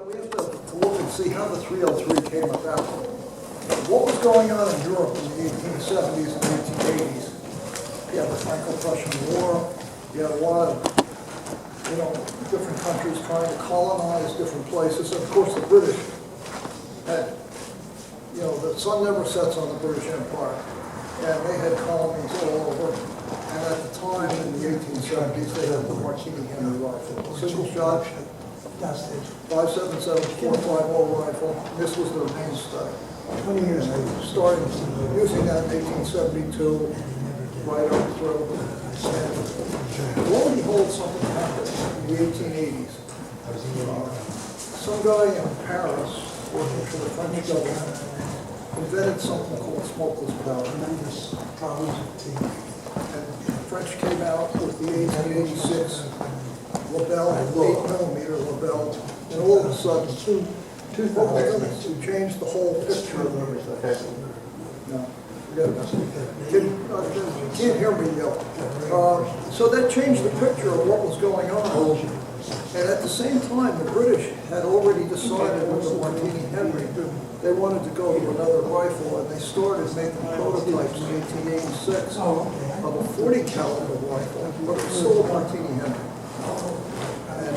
we have to look and see how the 303 came about. What was going on in Europe in the 1870s and 1880s? You had the Franco-Prussian War. You had a lot of, different countries trying to colonize different places. And of course, the British had, the sun never sets on the British Empire. And they had colonies all over. And at the time, in the 1870s, they had the Martini-Enfield rifle, single shot, 5.77 .450 rifle. This was their mainstay. 20 years ago. Started using that in 1872, right up through. And lo and behold, something happened in the 1880s. Some guy in Paris, working for the French government, invented something called smokeless powder. Tremendous problems with teeth. And the French came out with the 1886 Lebel, 8mm Lebel, and all of a sudden, to change the whole picture of everything. No, you can't hear me yell. So that changed the picture of what was going on. And at the same time, the British had already decided with the Martini-Enfield they wanted to go to another rifle, and they started making prototypes in 1886 of a 40 caliber rifle, but it was still a Martini-Enfield. And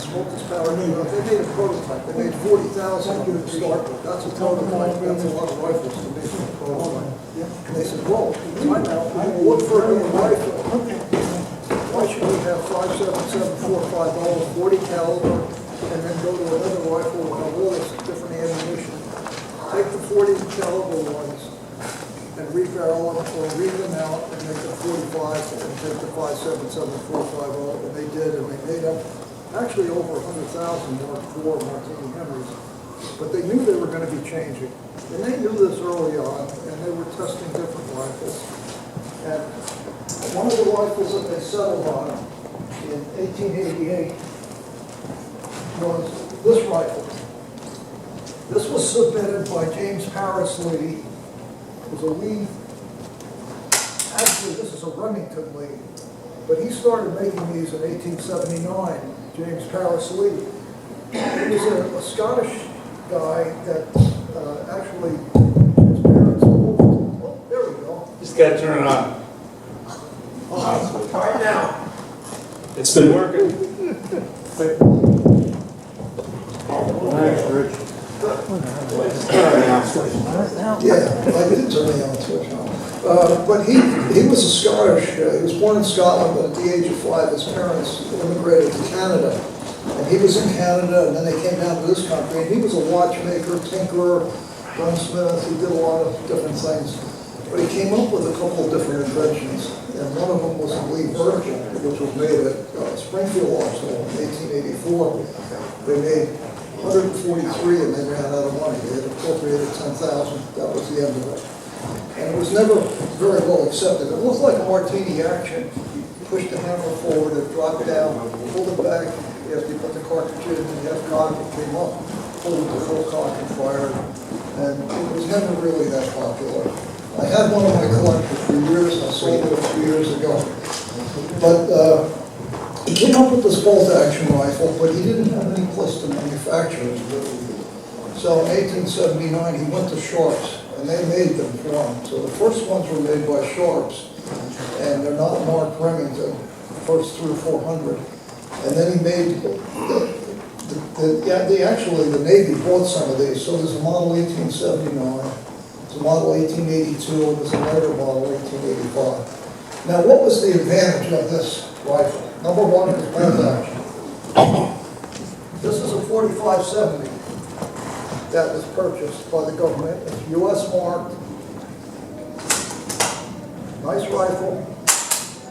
smokeless powder, they made a prototype. They made 40,000 to start with. That's a prototype. That's a lot of rifles to make a prototype. And they said, well, time out. Look for a new rifle. Why should we have 5.77 .450 40 caliber and then go to another rifle with all this different ammunition? Take the 40 caliber ones and rebarrel them or read them out and make the 45 and take the 5.77 .450, and they did, and they made up actually over 100,000 Mark IV Martini-Henrys. But they knew they were going to be changing. And they knew this early on, and they were testing different rifles. And one of the rifles that they settled on in 1888 was this rifle. This was submitted by James Paris Lee. It was a Lee, actually this is a Remington Lee, but he started making these in 1879, James Paris Lee. He was a Scottish guy that actually, his parents moved. Oh, there we go. Just gotta turn it on. Right now. It's been working. Yeah, I did turn the on switch on. But he was a Scottish, he was born in Scotland, but at the age of 5, his parents immigrated to Canada. And he was in Canada, and then they came down to this country, and he was a watchmaker, tinkerer, gunsmith. He did a lot of different things. But he came up with a couple of different inventions, and one of them was a Lee version, which was made at Springfield Arsenal in 1884. They made 143 and they ran out of money. They had appropriated 10,000. That was the end of it. And it was never very well accepted. It looked like a Martini action. You pushed the hammer forward, it dropped down, pulled it back. After you put the cartridge in, and you had cock, it came up, pulled it to full cock and fired. And it was never really that popular. I had one in my collection for years. I sold it a few years ago. But he came up with this bolt-action rifle, but he didn't have any place to manufacture it. So in 1879, he went to Sharps, and they made them for him. So the first ones were made by Sharps, and they're not marked Remington, first through 400. And then he made, actually the Navy bought some of these. So there's a model 1879, there's a model 1882, and there's a later model 1885. Now what was the advantage of this rifle? Number one, it was bolt action. This is a 4570 that was purchased by the government. It's US marked. Nice rifle.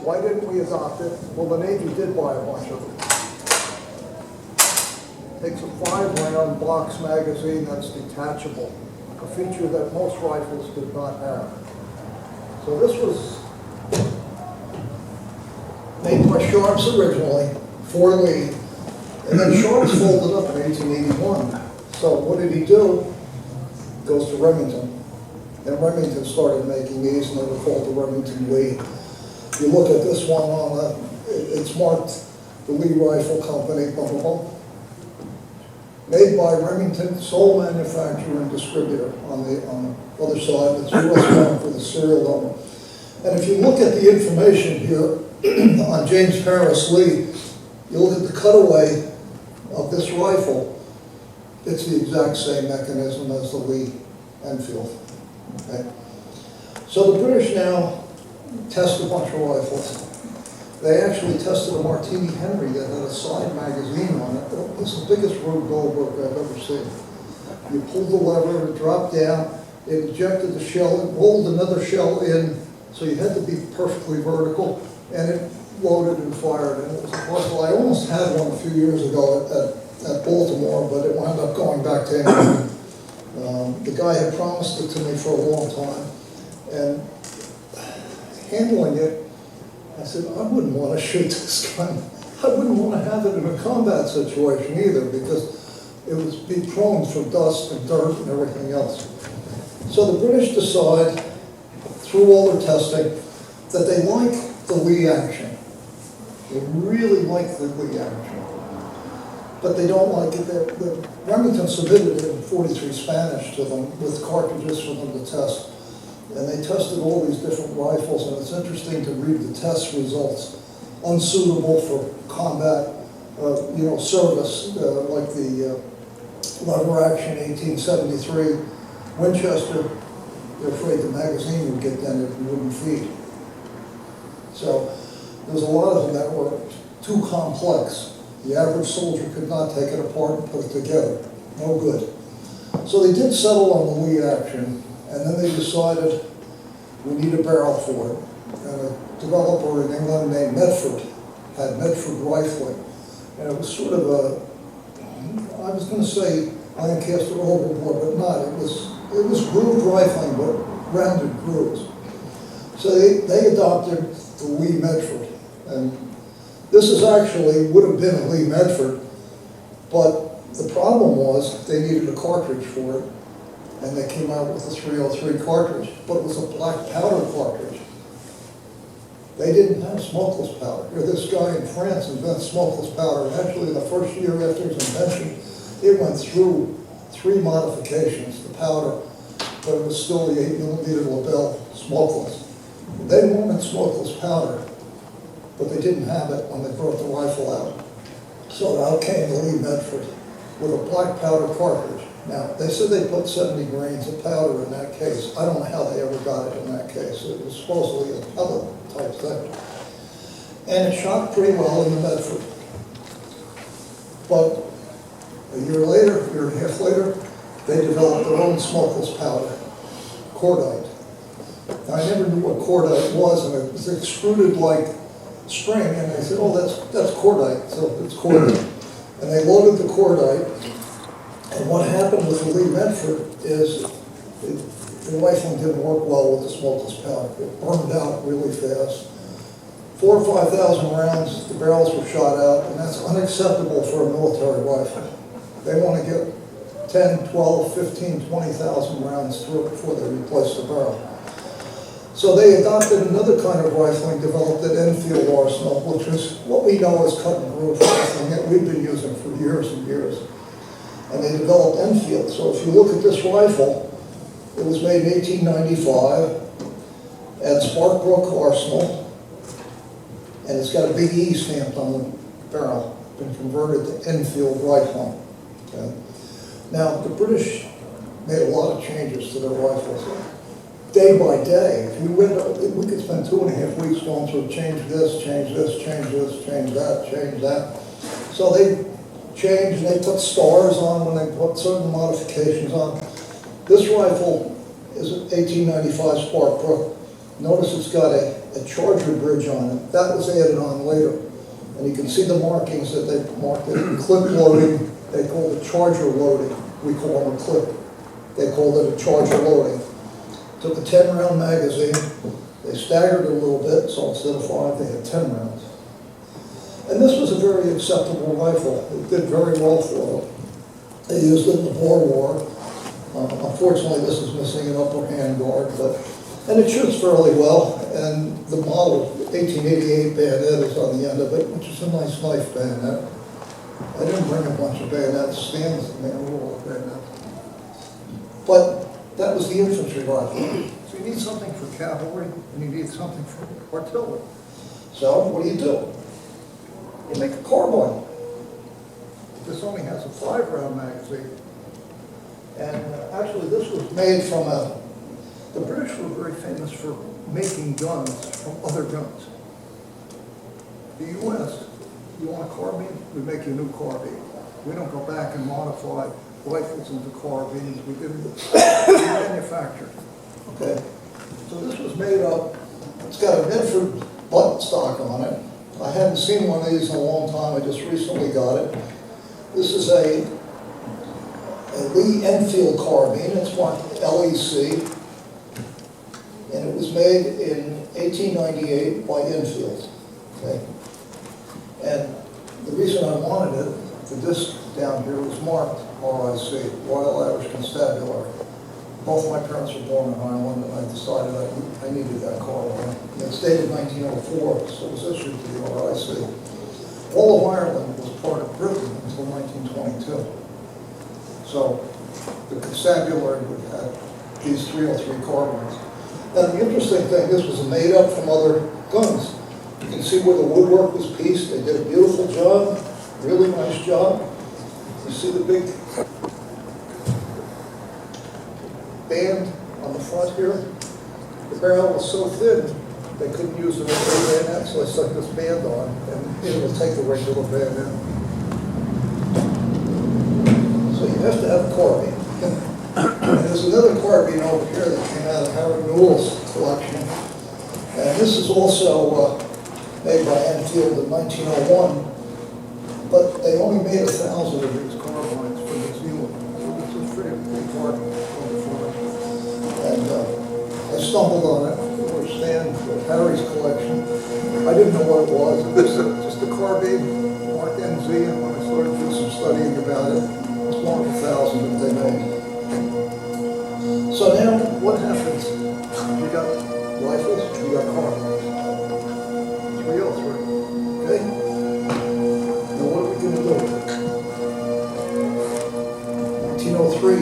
Why didn't we adopt it? Well, the Navy did buy a bunch of it. Takes a 5-round box magazine that's detachable, a feature that most rifles did not have. So this was made by Sharps originally, for Lee, and then Sharps folded up in 1881. So what did he do? Goes to Remington. And Remington started making these, and they were called the Remington Lee. If you look at this one on it's marked the Lee Rifle Company, blah, blah, blah. made by Remington, sole manufacturer and distributor on the other side. It's US bound for the serial number. And if you look at the information here on James Paris Lee, you look at the cutaway of this rifle, it's the exact same mechanism as the Lee Enfield. Okay? So the British now test a bunch of rifles. They actually tested a Martini-Henry that had a side magazine on it. It's the biggest Rube Goldberg I've ever seen. You pulled the lever, it dropped down, it ejected the shell, it rolled another shell in, so you had to be perfectly vertical, and it loaded and fired. And it was a rifle. I almost had one a few years ago at Baltimore, but it wound up going back to England. The guy had promised it to me for a long time, and handling it, I said, I wouldn't want to shoot this gun. I wouldn't want to have it in a combat situation either, because it would be prone for dust and dirt and everything else. So the British decide, through all their testing, that they like the Lee action. They really like the Lee action. But they don't like it. The Remington submitted it in 43 Spanish to them with cartridges for them to test. And they tested all these different rifles, and it's interesting to read the test results. Unsuitable for combat, service, like the lever action 1873 Winchester. They're afraid the magazine would get dented and wouldn't feed. So there's a lot of them that were too complex. The average soldier could not take it apart and put it together. No good. So they did settle on the Lee action. And then they decided we need a barrel for it. And a developer in England named Metford had Metford rifling. And it was sort of I was going to say Lancaster overboard, but not. It was grooved rifling, but rounded grooves. So they adopted the Lee-Metford. And this would have been a Lee-Metford, but the problem was they needed a cartridge for it. And they came out with a 303 cartridge, but it was a black powder cartridge. They didn't have smokeless powder. This guy in France invented smokeless powder, and actually in the first year after its invention, it went through 3 modifications, the powder, but it was still the 8mm Lebel smokeless. They wanted smokeless powder, but they didn't have it when they brought the rifle out. So out came the Lee-Metford with a black powder cartridge. Now, they said they put 70 grains of powder in that case. I don't know how they ever got it in that case. It was supposedly a pellet type thing. And it shot pretty well in the Medford. But a year and a half later, they developed their own smokeless powder, cordite. Now, I never knew what cordite was, and it was extruded like string, and they said, oh, that's cordite, so it's cordite. And they loaded the cordite. And what happened with the Lee-Metford is the rifling didn't work well with the smokeless powder. It burned out really fast. 4,000 or 5,000 rounds, the barrels were shot out, and that's unacceptable for a military rifle. They want to get 10, 12, 15, 20,000 rounds through it before they replace the barrel. So they adopted another kind of rifling developed at Enfield Arsenal, which is what we know as cut and groove rifling that we've been using for years and years. And they developed Enfield. So if you look at this rifle, it was made in 1895 at Sparkbrook Arsenal, and it's got a big E stamped on the barrel, been converted to Enfield rifling. Okay? Now, the British made a lot of changes to their rifles. Day by day, if we could spend 2.5 weeks going through change this, change this, change this, change that, change that. So they changed, they put stars on when they put certain modifications on. This rifle is an 1895 Sparkbrook. Notice it's got a charger bridge on it. That was added on later. And you can see the markings that they marked it. Clip loading, they called it charger loading. We call them a clip. They called it a charger loading. Took a 10-round magazine. They staggered it a little bit, so instead of 5, they had 10 rounds. And this was a very acceptable rifle. It did very well for them. They used it in the Boer War. Unfortunately, this is missing an upper hand guard, and it shoots fairly well. And the model 1888 bayonet is on the end of it, which is a nice knife bayonet. I didn't bring a bunch of bayonets, stands, man, all of bayonets. But that was the infantry rifle. So you need something for cavalry, and you need something for artillery. So what do? You make a carbine. This only has a 5-round magazine. And actually this was made from the British were very famous for making guns from other guns. The US, you want a carbine, we make you a new carbine. We don't go back and modify rifles into carbines. We didn't manufacture. Okay, so this was made up, it's got a Lee-Metford button stock on it. I hadn't seen one of these in a long time, I just recently got it. This is a Lee Enfield carbine, it's marked LEC, and it was made in 1898 by Enfield. Okay. And the reason I wanted it, the disc down here was marked RIC, Royal Irish Constabulary. Both my parents were born in Ireland, and I decided I needed that carbine. It's dated 1904, so it was issued to the RIC. All of Ireland was part of Britain until 1922. So the constabulary would have these 303 carbines. Now the interesting thing, this was made up from other guns. You can see where the woodwork was pieced. They did a beautiful job, really nice job. You see the big band on the front here? The barrel was so thin, they couldn't use the regular bayonet, so I stuck this band on, and it will take the regular bayonet. So you have to have a carbine. And there's another carbine over here that came out of Harry Newell's collection. And this is also made by Enfield in 1901, but they only made 1,000 of these carbines for New Zealand. So this is pretty big carbine. And I stumbled on it, or stand with Harry's collection. I didn't know what it was. It was just a carbine, marked NZ, and when I started doing some studying about it, it's one of 1,000 that they made. So now, what happens? You got rifles, you got carbines. 303, okay? Now what are we going to do? 1903,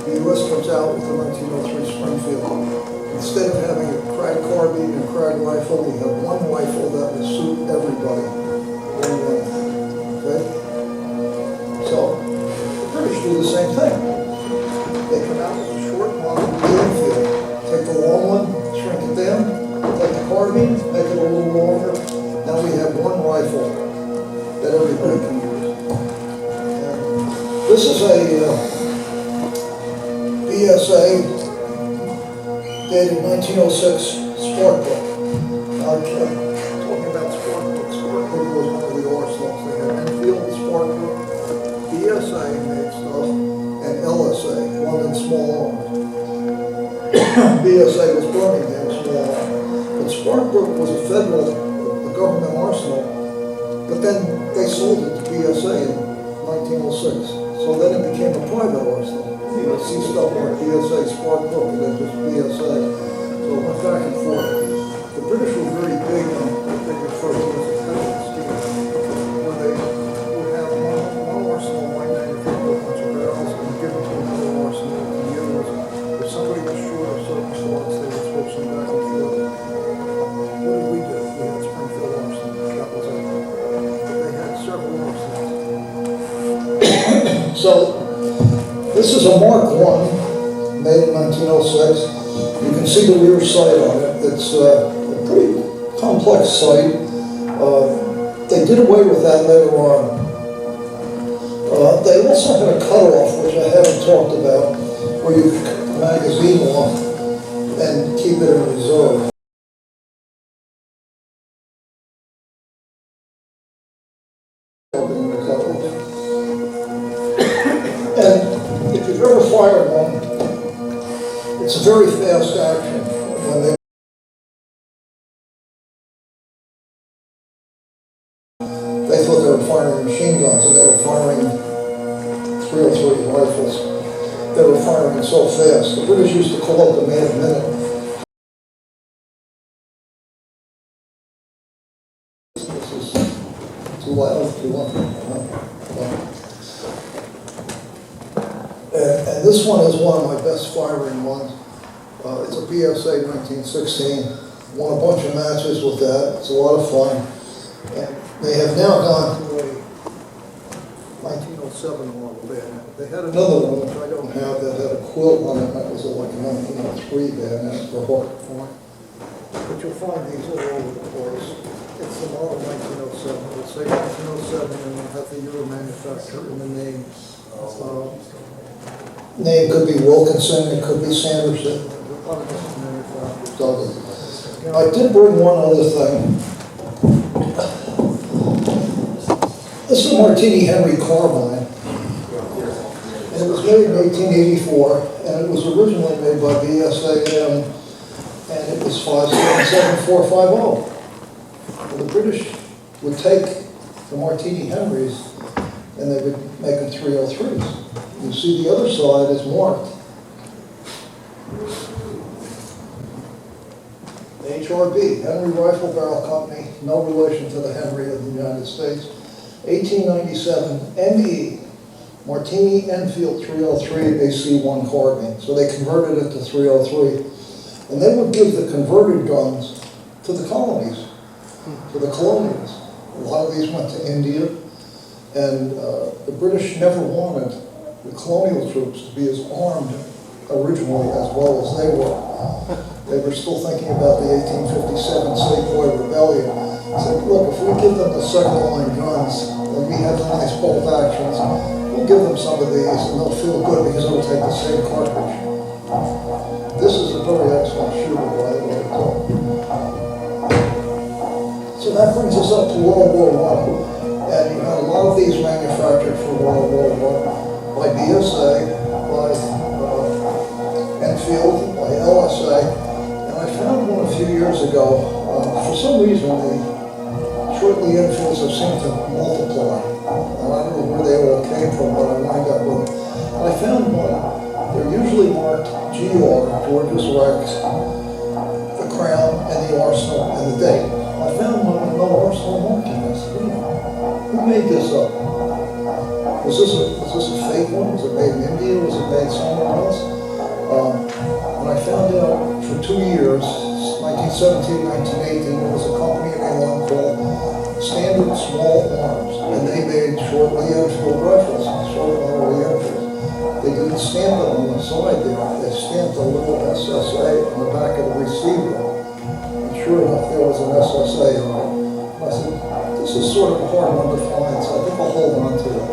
the U.S. comes out with the 1903 Springfield. Instead of having a Krag carbine and a Krag rifle, we have one rifle that will suit everybody. Okay? So, the British do the same thing. They come out with a short model Lee Enfield. Take the long one, shrink it down, take the carbine, make it a little longer. Now we have one rifle that everybody can use. And this is a BSA dated 1906 Spark book. Now, talking about Spark book, Spark book was one of the arsenals. They had Enfield, Spark book, BSA made stuff, and LSA, London Small Arms. BSA was Birmingham Small Arms. But Spark book was a federal, a government arsenal, but then they sold it to BSA in 1906. So then it became a private arsenal. You would see stuff like BSA, Spark book, and then just BSA. So it went back and forth. The British were very big on what they referred to as a federal scheme, where they would have one arsenal might manufacture a bunch of barrels and give it to another arsenal to use. If somebody was short of certain sorts, they would switch them back and forth. What did we do? We had Springfield Arsenal. That was it. But they had several arsenals. So, this is a Mark I, made in 1906. You can see the rear sight on it. It's a pretty complex sight. They did away with that later on. They also had a cutoff, which I haven't talked about, where you cut the magazine off and keep it in reserve. And if you've ever fired one, it's a very fast action. When they thought they were firing machine guns, and they were firing 303 rifles. They were firing it so fast. The British used to call it the man minute. It's a Too loud, too loud. And this one is one of my best firing ones. It's a BSA 1916. Won a bunch of matches with that. It's a lot of fun. And they have now gone to a 1907 model bayonet. They had another one, which I don't have, that had a quilt on it. That was like a 1903 bayonet for hook point. But you'll find these all over the place. It's the model 1907. It'll say 1907 and it'll have the year of manufacture in the name. Name could be Wilkinson, it could be Sanderson. I did bring one other thing. This is a Martini-Henry Carbine. And it was made in 1884, and it was originally made by BSAM, and it was 577450. Well, the British would take the Martini-Henrys, and they would make them 303s. You see the other side is marked. HRB, Henry Rifle Barrel Company, no relation to the Henry of the United States. 1897 ME, Martini-Enfield 303 AC-1 carbine. So they converted it to 303. And they would give the converted guns to the colonies, to the colonials. A lot of these went to India. And the British never wanted the colonial troops to be as armed originally as well as they were. They were still thinking about the 1857 Sepoy Rebellion. Said, look, if we give them the second line guns, and we have the nice bolt actions, we'll give them some of these and they'll feel good because it'll take the same cartridge. This is a very excellent shooter, by the way. So that brings us up to World War I. And you had a lot of these manufactured for World War I by BSA, by Enfield, by LSA. And I found one a few years ago. For some reason, the short Lee Enfields have seemed to multiply. And I don't know where they all came from, but I wind up with them. And I found one. They're usually marked GR, George's Rex, the Crown, and the Arsenal, and the date. I found one with no Arsenal marking. I said, who made this up? Was this a fake one? Was it made in India? Was it made somewhere else? And I found out for 2 years, 1917, 1918, there was a company in England called Standard Small Arms, and they made short Lee Enfield rifles, short Lee Enfield. They didn't stamp it on the side there. They stamped a little SSA on the back of the receiver. And sure enough, there was an SSA on it. I said, this is sort of a hard one to find, so I think I'll hold on to it.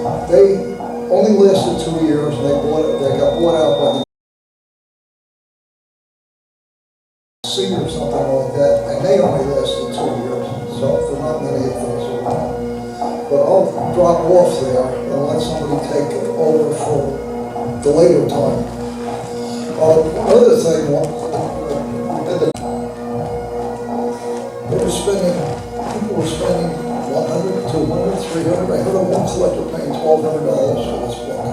But they only lasted 2 years, and they got bought out by the C or something like that, and they only lasted 2 years. So there are not many of those around. But I'll drop off there and let somebody take it over for the later time. Another thing, people were spending $100, $200, $300. I heard of one collector paying $1,200 for this book.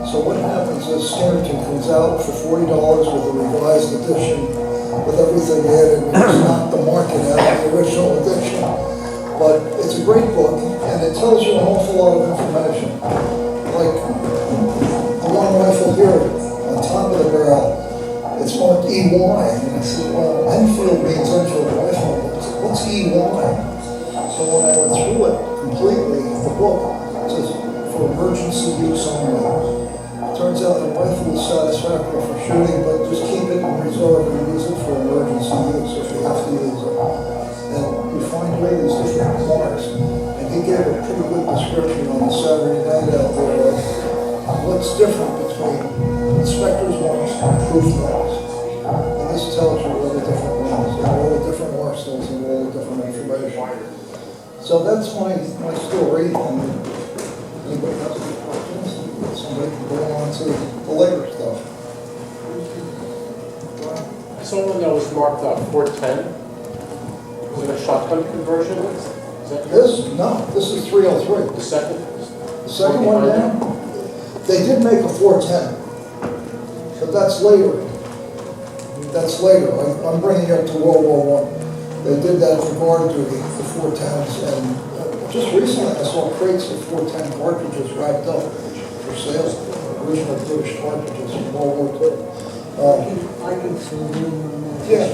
So what happens is Standerton comes out for $40 with a revised edition with everything added. It's not the market out of the original edition. But it's a great book, and it tells you an awful lot of information. Like the one rifle here on top of the barrel, it's marked EY. And I said, well, Enfield means Enfield rifle. What's EY? So when I went through it completely, the book says for emergency use only. It turns out the rifle is satisfactory for shooting, but just keep it in reserve and use it for emergency use if you have to use it. And you find all these different marks. And he gave a pretty good description on the Saturday night out there of what's different between inspector's marks and proof marks. And this tells you all the different ones, and all the different arsenals and all the different information. So that's my story, and anybody has any questions, somebody can go on to the later stuff. I saw one that was marked 410. Was it a shotgun conversion? Is that yours? No, this is 303. The second? The second one down, they did make a 410, but that's later. That's later. I'm bringing it to World War I. They did that for guard duty, the 410s, and just recently I saw crates of 410 cartridges wrapped up for sale, original British cartridges from World War II. I can fill in on that. Yeah,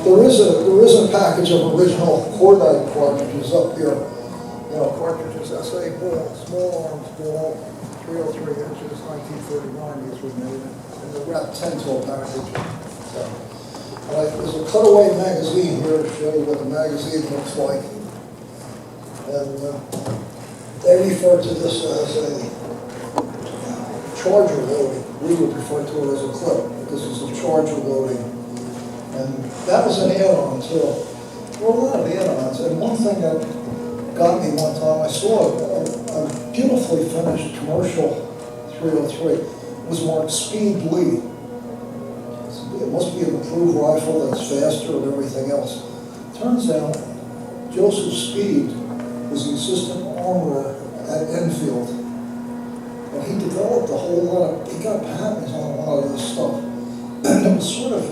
there is a package of original cordite cartridges up here. You know, cartridges, SA ball, small arms ball, 303 inches, 1939 these were made, and they're wrapped 10-tool package. So, there's a cutaway magazine here to show you what the magazine looks like. And they refer to this as a charger loading. We would refer to it as a clip, but this is a charger loading. And that was an add-on too. There were a lot of add-ons, and one thing that got me one time, I saw a beautifully finished commercial 303. It was marked Speed Lee. It must be an improved rifle that's faster and everything else. Turns out Joseph Speed was the assistant armorer at Enfield. And he developed a whole lot of, he got patents on a lot of this stuff. And it was sort of,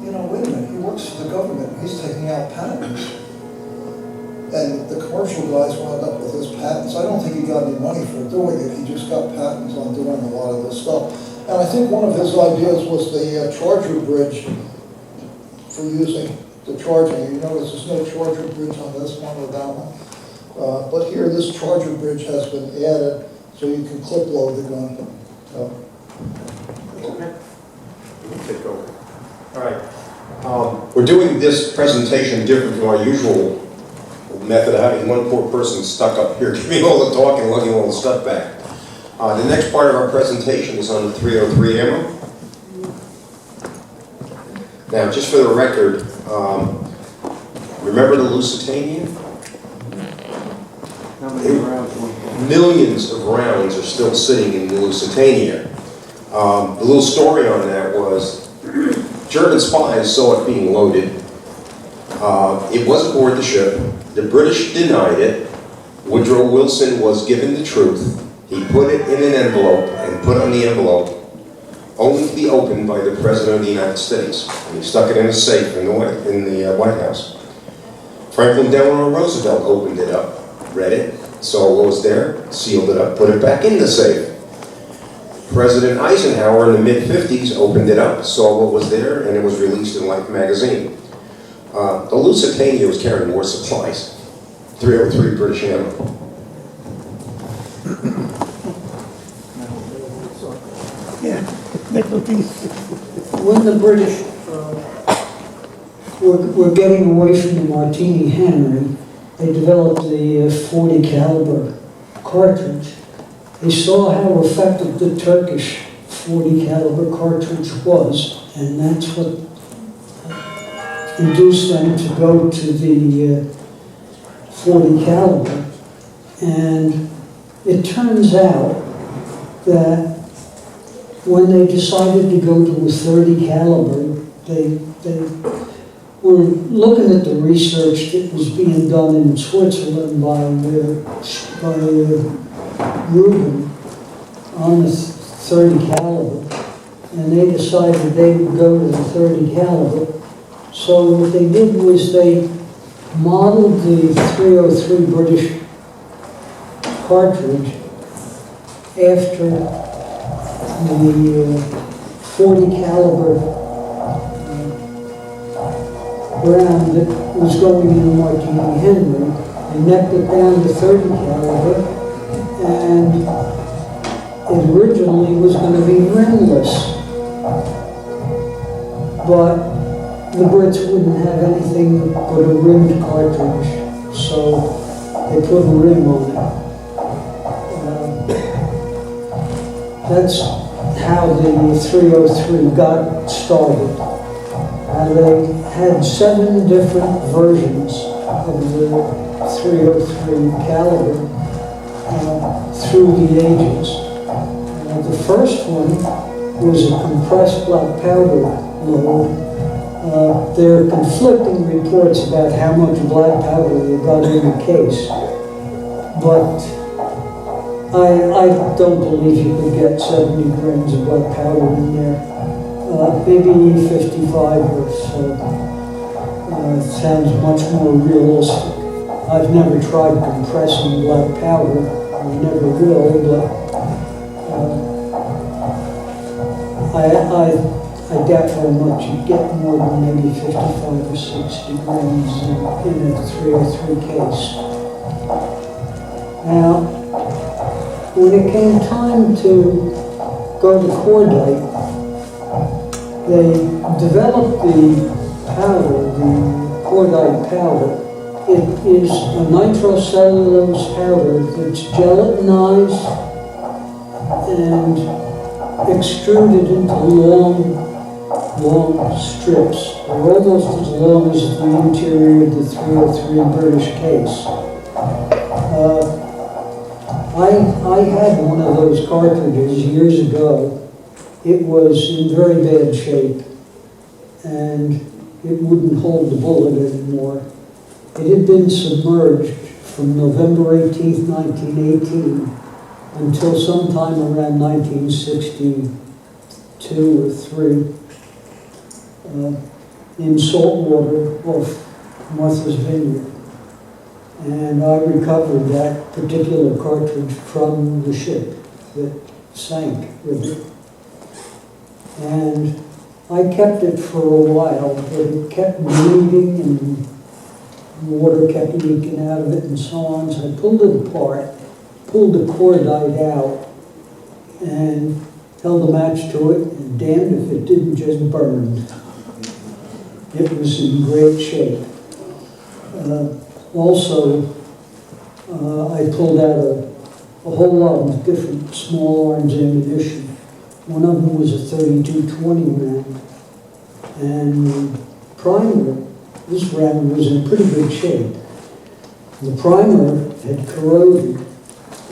you know, wait a minute, he works for the government, he's taking out patents. And the commercial guys wound up with his patents. I don't think he got any money for doing it, he just got patents on doing a lot of this stuff. And I think one of his ideas was the charger bridge for using the charging. You notice there's no charger bridge on this one or that one. But here, this charger bridge has been added so you can clip load the gun. Okay. Take over. All right. We're doing this presentation different from our usual method of having one poor person stuck up here giving all the talk and lugging all the stuff back. The next part of our presentation is on the 303 ammo. Now, just for the record, remember the Lusitania? How many rounds? Millions of rounds are still sitting in the Lusitania. The little story on that was German spies saw it being loaded. It was aboard the ship. The British denied it. Woodrow Wilson was given the truth. He put it in an envelope and put on the envelope only to be opened by the President of the United States. And he stuck it in a safe in the White House. Franklin Delano Roosevelt opened it up, read it, saw what was there, sealed it up, put it back in the safe. President Eisenhower in the mid-50s opened it up, saw what was there, and it was released in Life magazine. The Lusitania was carrying war supplies, 303 British ammo. Yeah. When the British were getting away from the Martini-Henry, they developed the .40 caliber cartridge. They saw how effective the Turkish .40 caliber cartridge was, and that's what induced them to go to the .40 caliber. And it turns out that when they decided to go to a .30 caliber, they were looking at the research that was being done in Switzerland by Rubin on the .30 caliber, and they decided they would go to the .30 caliber. So what they did was they modeled the 303 British cartridge after the .40 caliber round that was going in the Martini-Henry. They necked it down to .30 caliber, and it originally was going to be rimless. But the Brits wouldn't have anything but a rimmed cartridge, so they put a rim on it. That's how the 303 got started. They had 7 different versions of the 303 caliber through the ages. The first one was a compressed black powder load. There are conflicting reports about how much black powder they got in the case, but I don't believe you could get 70 grams of black powder in there. Maybe 55 or so. sounds much more realistic. I've never tried compressing black powder, I never will, but I doubt very much you get more than maybe 55 or 60 grams in a 303 case. Now, when it came time to go to cordite, they developed the powder, the cordite powder. It is a nitrocellulose powder that's gelatinized and extruded into long strips. They're almost as long as the interior of the 303 British case. I had one of those cartridges years ago. It was in very bad shape, and it wouldn't hold the bullet anymore. It had been submerged from November 18th, 1918, until sometime around 1962 or 3, in salt water off Martha's Vineyard. And I recovered that particular cartridge from the ship that sank with it. And I kept it for a while, but it kept bleeding and water kept leaking out of it and so on. So I pulled it apart, pulled the cordite out, and held a match to it, and damned if it didn't just burn. It was in great shape. Also, I pulled out a whole lot of different small arms ammunition. One of them was a 32-20 round, and the primer, this round was in pretty good shape. The primer had corroded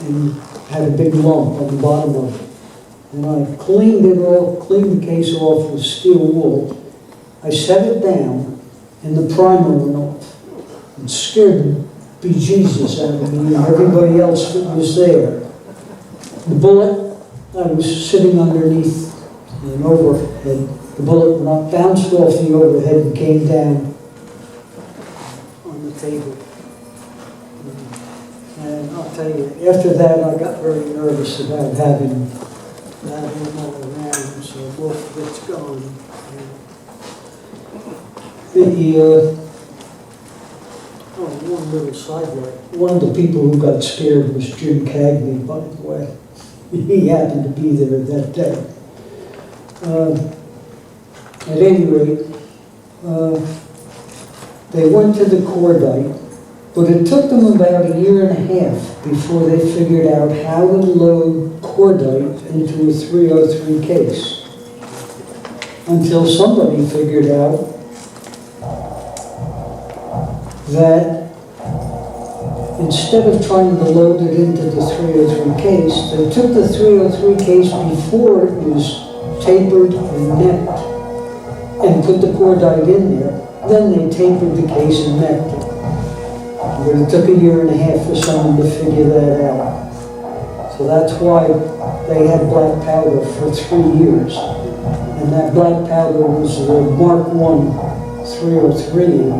and had a big lump on the bottom of it. And I cleaned it off, cleaned the case off with steel wool. I set it down, and the primer went off. It scared the bejesus out of me and everybody else that was there. The bullet, I was sitting underneath an overhead. The bullet bounced off the overhead and came down on the table. And I'll tell you, after that I got very nervous about having that ammo around, so most of it's gone. One little sidelight. One of the people who got scared was Jim Cagney, by the way. He happened to be there that day. At any rate, they went to the cordite, but it took them about a year and a half before they figured out how to load cordite into a 303 case. Until somebody figured out that instead of trying to load it into the 303 case, they took the 303 case before it was tapered and necked and put the cordite in there. Then they tapered the case and necked it. But it took a year and a half for someone to figure that out. So that's why they had black powder for 3 years. And that black powder was the Mark I 303.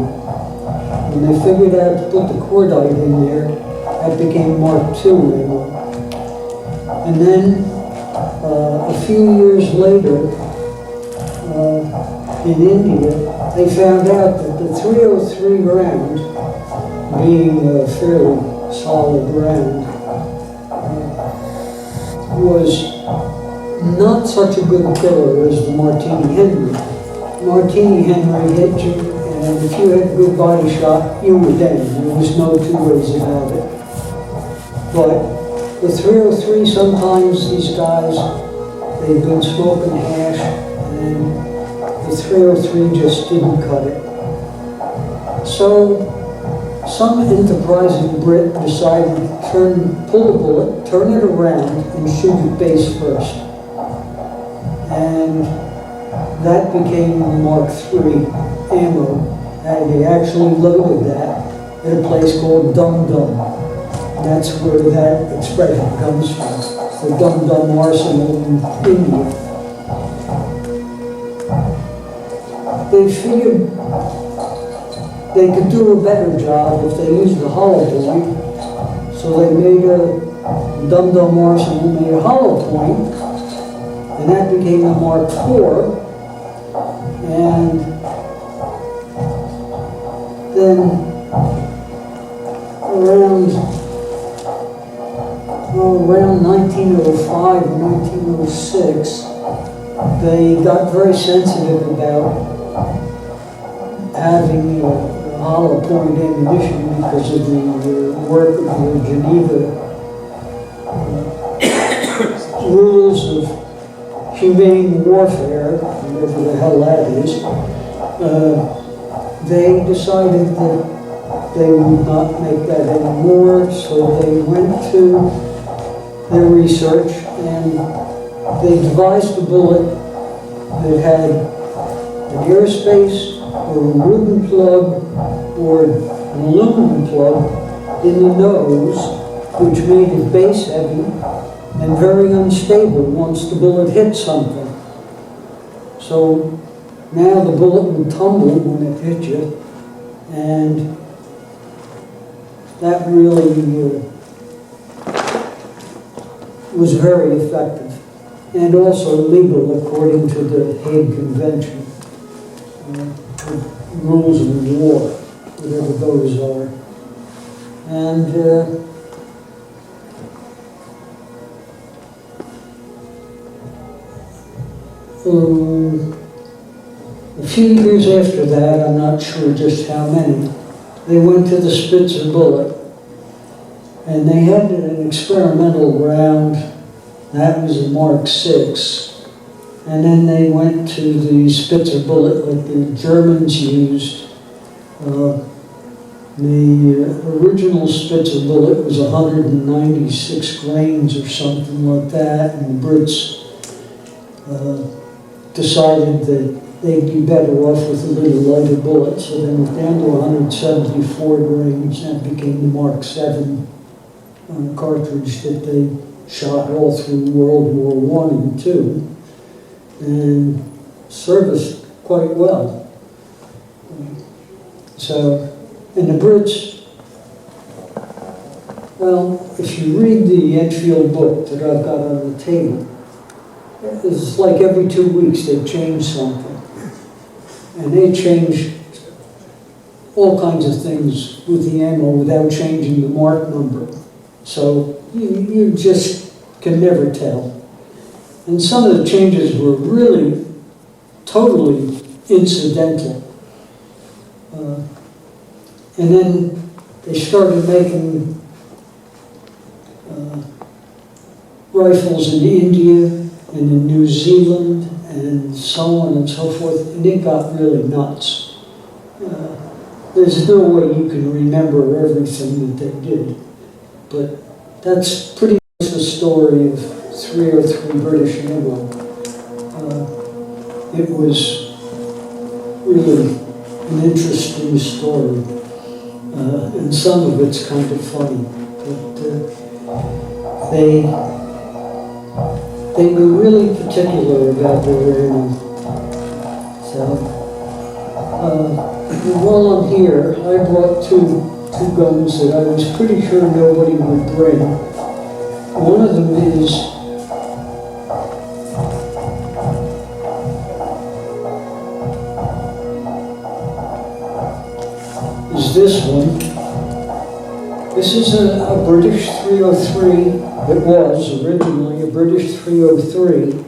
When they figured out to put the cordite in there, that became Mark II ammo. And then a few years later, in India, they found out that the 303 round, being a fairly solid round, was not such a good killer as the Martini-Henry. Martini-Henry hit you, and if you had a good body shot, you were dead. There was no two ways about it. But the 303, sometimes these guys, they've been smoking hash, and the 303 just didn't cut it. So some enterprising Brit decided to pull the bullet, turn it around, and shoot it base first. And that became the Mark III ammo. And they actually loaded that at a place called Dum-dum. That's where that expression comes from, the Dum-dum arsenal in India. they could do a better job if they used the hollow point. So they made a Dum-dum arsenal, made a hollow point, and that became the Mark IV. And then around 1905 or 1906, they got very sensitive about having a hollow point ammunition because of the work of the Geneva rules of humane warfare, whatever the hell that is. They decided that they would not make that anymore, so they went to their research and they devised a bullet that had an airspace or a wooden plug or an aluminum plug in the nose, which made it base heavy and very unstable once the bullet hit something. So now the bullet would tumble when it hit you, and that really was very effective and also legal according to the Hague Convention, the rules of war, whatever those are. And a few years after that, I'm not sure just how many, they went to the Spitzer bullet, and they had an experimental round, that was a Mark VI, and then they went to the Spitzer bullet like the Germans used. The original Spitzer bullet was 196 grains or something like that, and the Brits decided that they'd be better off with a little lighter bullet, so they went down to 174 grains, and became the Mark VII cartridge that they shot all through World War I and II, and serviced quite well. So, and the Brits, well, if you read the Enfield book that I've got on the table, it's like every 2 weeks they change something. And they change all kinds of things with the ammo without changing the mark number. So you just can never tell. And some of the changes were really totally incidental. And then they started making rifles in India and in New Zealand and so on and so forth, and it got really nuts. There's no way you can remember everything that they did, but that's pretty much the story of 303 British ammo. It was really an interesting story, and some of it's kind of funny, but they were really particular about their ammo. So, while I'm here, I brought two guns that I was pretty sure nobody would bring. One of them is this one. This is a British 303. It was originally a British 303,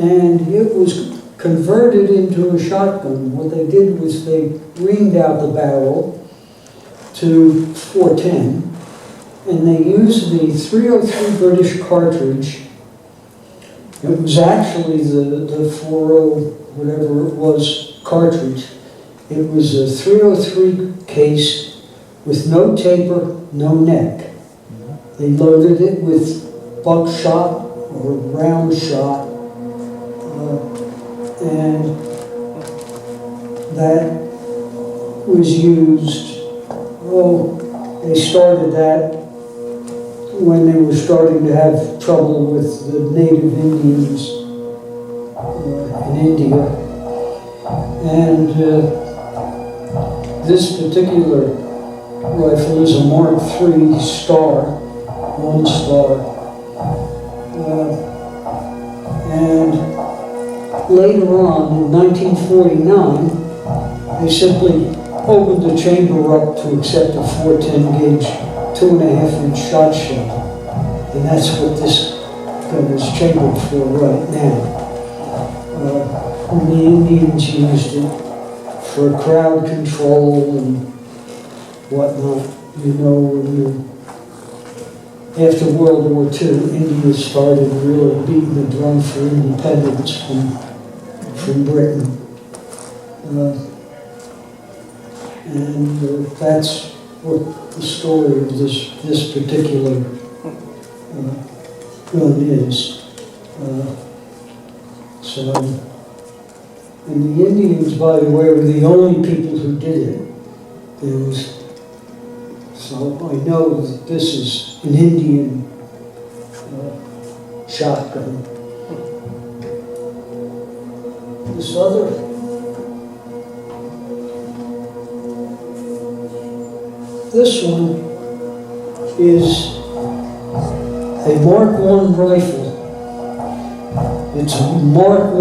and it was converted into a shotgun. What they did was they reamed out the barrel to .410, and they used the 303 British cartridge. It was actually the 40 whatever it was cartridge. It was a 303 case with no taper, no neck. They loaded it with buckshot or round shot, and that was used, they started that when they were starting to have trouble with the native Indians in India. And this particular rifle is a Mark III star, 1 star. And later on, in 1949, they simply opened the chamber up to accept a 410 gauge, 2.5-inch shot shell. And that's what this gun is chambered for right now. The Indians used it for crowd control and whatnot. You know, after World War II, India started really beating the drum for independence from Britain. And that's what the story of this particular gun is. And the Indians, by the way, were the only people who did it. So I know that this is an Indian shotgun. This one is a Mark I rifle. It's a Mark I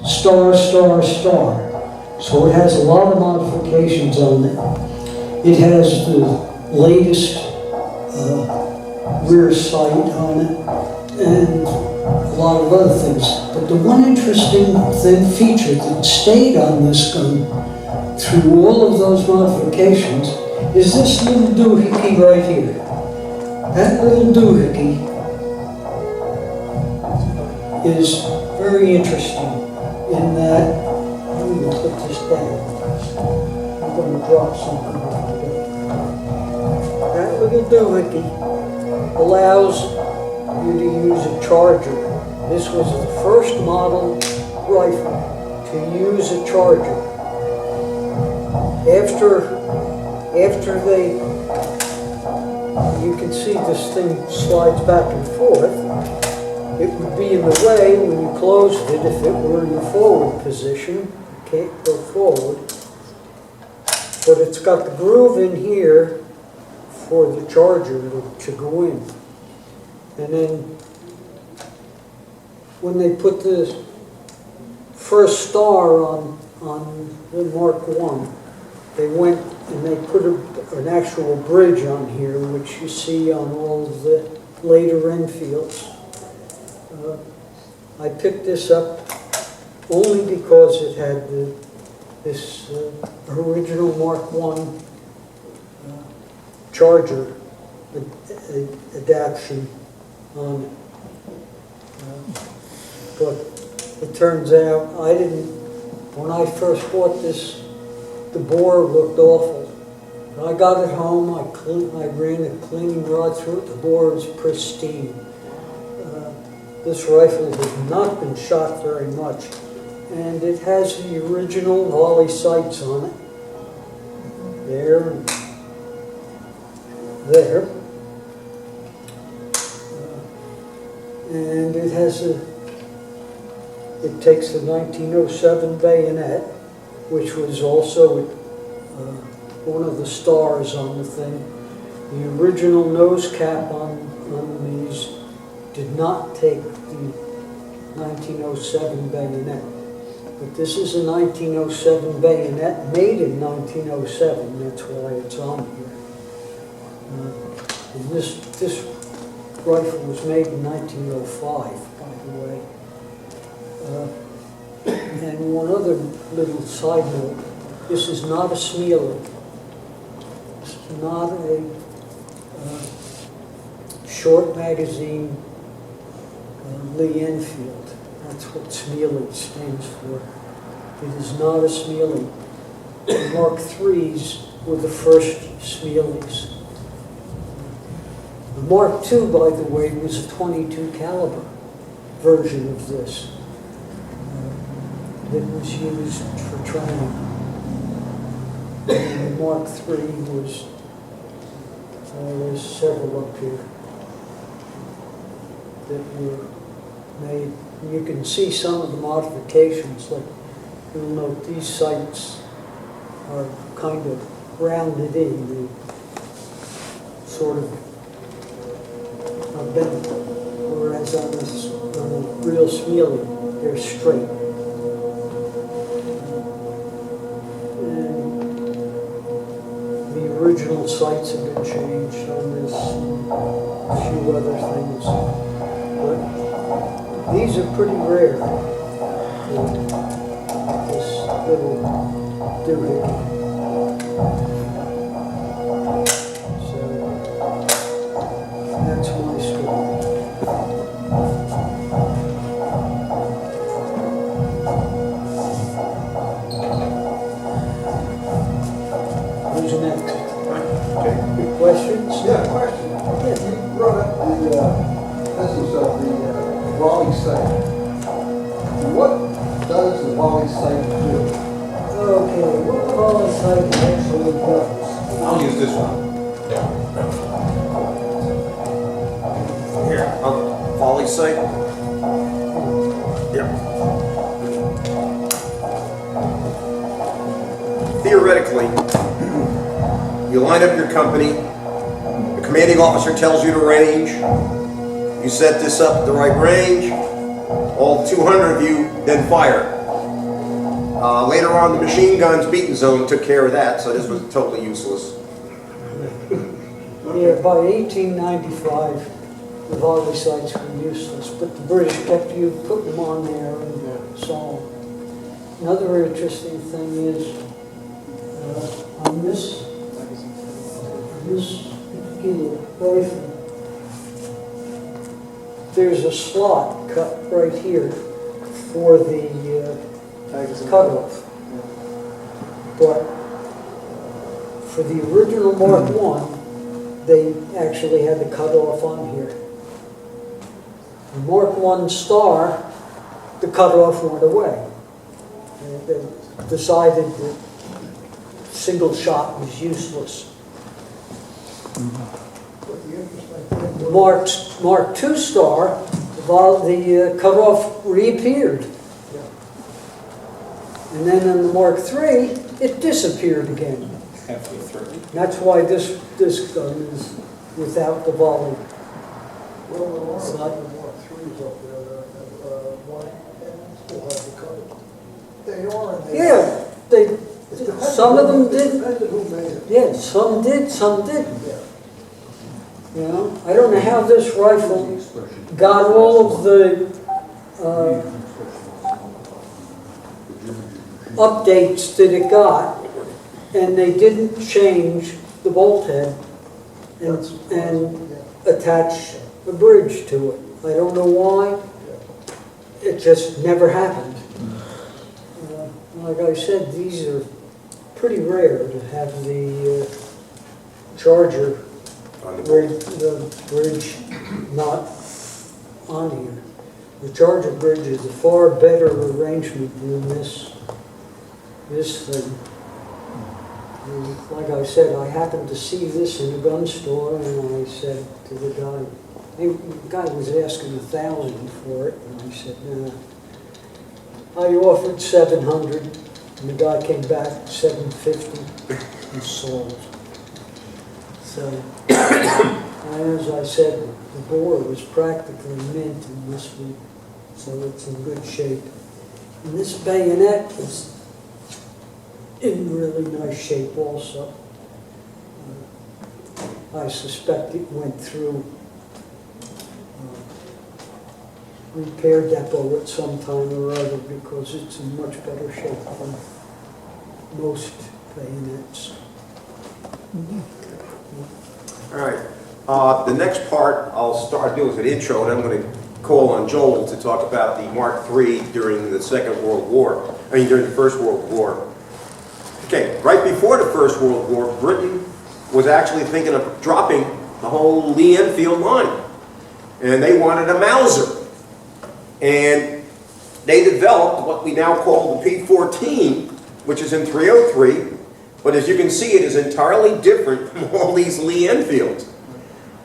star. So it has a lot of modifications on it. It has the latest rear sight on it and a lot of other things. But the one interesting feature that stayed on this gun through all of those modifications is this little doohickey right here. That little doohickey is very interesting in that, I'm going to put this down. I'm going to drop something. That little doohickey allows you to use a charger. This was the first model rifle to use a charger. After you can see this thing slides back and forth. It would be in the way when you closed it if it were in the forward position. Can't go forward. But it's got the groove in here for the charger to go in. And then when they put the first star on the Mark I, they went and they put an actual bridge on here, which you see on all of the later Enfields. I picked this up only because it had this original Mark I charger adaptation on it. But it turns out when I first bought this, the bore looked awful. When I got it home, I ran a cleaning rod through it, the bore was pristine. This rifle has not been shot very much, and it has the original Holley sights on it. There and there. And it has it takes the 1907 bayonet, which was also one of the stars on the thing. The original nose cap on these did not take the 1907 bayonet. But this is a 1907 bayonet made in 1907, that's why it's on here. And this rifle was made in 1905, by the way. And one other little side note, this is not a SMLE. This is not a short magazine Lee Enfield. That's what SMLE stands for. It is not a SMLE. The Mark IIIs were the first SMLEs. The Mark II, by the way, was a .22 caliber version of this that was used for training. And the Mark III was, there's several up here that were made. You can see some of the modifications, like you'll note these sights are kind of rounded in, they sort of are bent, whereas on the real SMLE, they're straight. And the original sights have been changed on this, and a few other things. But these are pretty rare. This little doohickey. So that's my story. Who's next? Questions? Yeah, question. Yeah. You brought up the business of the volley sight. What does the volley sight do? Okay, what volley sight actually does? I'll use this one. Here, volley sight. Yeah. Theoretically, you line up your company, the commanding officer tells you the range, you set this up at the right range, all 200 of you then fire. Later on, the machine guns beating zone took care of that, so this was totally useless. Yeah, by 1895, the volley sights were useless, but the British kept putting them on there, and so another interesting thing is on this particular rifle, there's a slot cut right here for the cutoff, but for the original Mark I, they actually had the cutoff on here. The Mark I Star, the cutoff went away. And they decided that single shot was useless. The Mark II Star, the cutoff reappeared. And then in the Mark III, it disappeared again. Halfway through. That's why this gun is without the volley. Well, there are It's some not- Mark IIIs up there that have one and still have the cover. They are and they Yeah, they, It depends some of them It did. depends on who made it. Yeah, some did, some didn't. Yeah. You know, I don't know how this rifle got all of the updates that it got, and they didn't change the bolt head and attach a bridge to it. I don't know why. It just never happened. Like I said, these are pretty rare to have the charger the bridge not on here. The charger bridge is a far better arrangement than this thing. And like I said, I happened to see this in a gun store, and I said to the guy, the guy was asking $1,000 for it, and I said, nah. I offered 700, and the guy came back 750 and sold. So, as I said, the bore was practically mint in this one, so it's in good shape. And this bayonet is in really nice shape also. I suspect it went through repair depot at some time or other because it's in much better shape than most bayonets. All right. The next part I'll start doing with an intro, and I'm going to call on Joel to talk about the Mark III during the Second World War. During the First World War. Okay, right before the First World War, Britain was actually thinking of dropping the whole Lee Enfield line, and they wanted a Mauser, and they developed what we now call the P14, which is in 303. But as you can see, it is entirely different from all these Lee Enfields.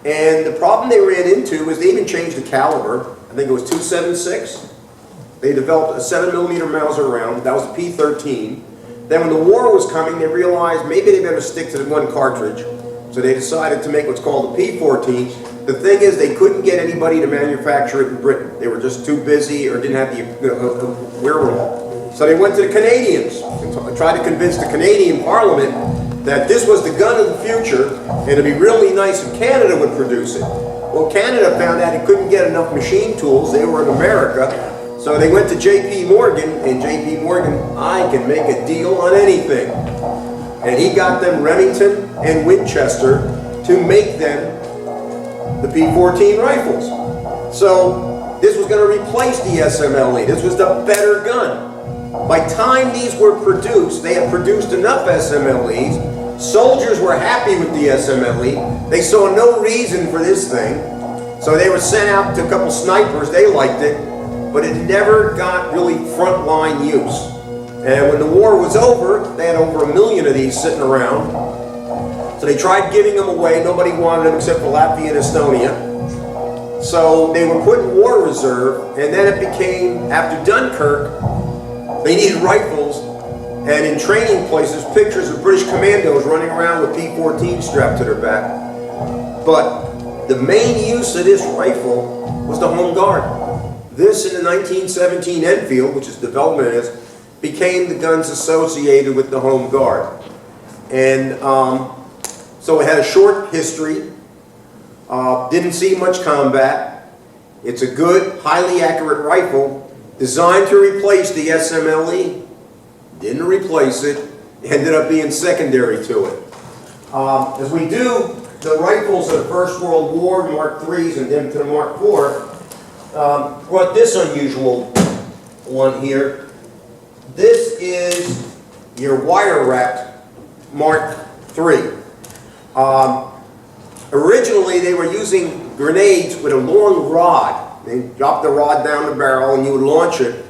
And the problem they ran into is they even changed the caliber. I think it was .276. They developed a 7mm Mauser round. That was the P13. Then when the war was coming, they realized maybe they better stick to the one cartridge. So they decided to make what's called the P14. The thing is, they couldn't get anybody to manufacture it in Britain. They were just too busy or didn't have the wherewithal. So they went to the Canadians and tried to convince the Canadian Parliament that this was the gun of the future and it'd be really nice if Canada would produce it. Well, Canada found out it couldn't get enough machine tools. They were in America. So they went to J.P. Morgan, and J.P. Morgan, I can make a deal on anything. And he got them Remington and Winchester to make them the P14 rifles. So this was going to replace the SMLE. This was the better gun. By the time these were produced, they had produced enough SMLEs. Soldiers were happy with the SMLE. They saw no reason for this thing. So they were sent out to a couple snipers. They liked it. But it never got really frontline use. And when the war was over, they had over 1 million of these sitting around. So they tried giving them away. Nobody wanted them except for Latvia and Estonia. So they were put in war reserve, and then it became, after Dunkirk, they needed rifles. And in training places, pictures of British commandos running around with P14 strapped to their back. But the main use of this rifle was the Home Guard. This in the 1917 Enfield, which its development is, became the guns associated with the Home Guard. And so it had a short history, didn't see much combat. It's a good, highly accurate rifle designed to replace the SMLE. Didn't replace it, ended up being secondary to it. As we do the rifles of the First World War, Mark IIIs, and then to the Mark IV, brought this unusual one here. This is your wire-wrapped Mark III. Originally, they were using grenades with a long rod. They dropped the rod down the barrel and you would launch it.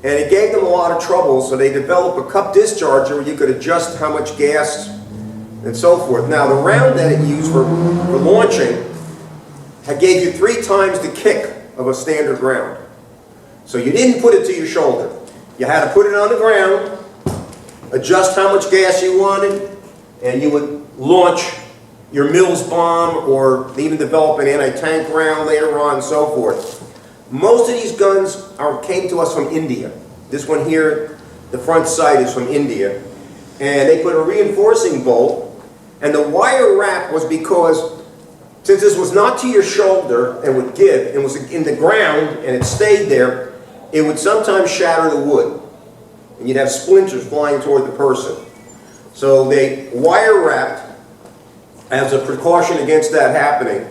And it gave them a lot of trouble, so they developed a cup discharger where you could adjust how much gas and so forth. Now, the round that it used for launching gave you 3 times the kick of a standard round. So you didn't put it to your shoulder. You had to put it on the ground, adjust how much gas you wanted, and you would launch your Mills bomb or even develop an anti-tank round later on and so forth. Most of these guns came to us from India. This one here, the front sight is from India. And they put a reinforcing bolt, and the wire wrap was because since this was not to your shoulder and would give, and was in the ground and it stayed there, it would sometimes shatter the wood. And you'd have splinters flying toward the person. So they wire wrapped as a precaution against that happening.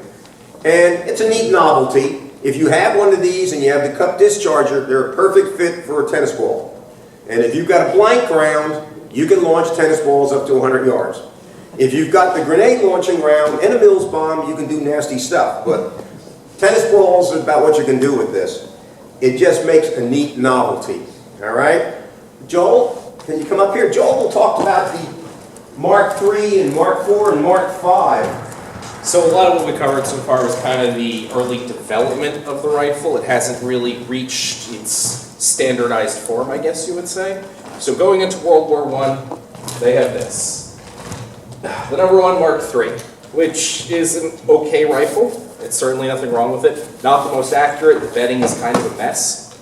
And it's a neat novelty. If you have one of these and you have the cup discharger, they're a perfect fit for a tennis ball. And if you've got a blank round, you can launch tennis balls up to 100 yards. If you've got the grenade launching round and a Mills bomb, you can do nasty stuff. But tennis balls is about what you can do with this. It just makes a neat novelty. All right? Joel, can you come up here? Joel will talk about the Mark III and Mark IV and Mark V. So a lot of what we covered so far was kind of the early development of the rifle. It hasn't really reached its standardized form, I guess you would say. So going into World War I, they have this. The number 1 Mark III, which is an okay rifle. It's certainly nothing wrong with it. Not the most accurate. The bedding is kind of a mess.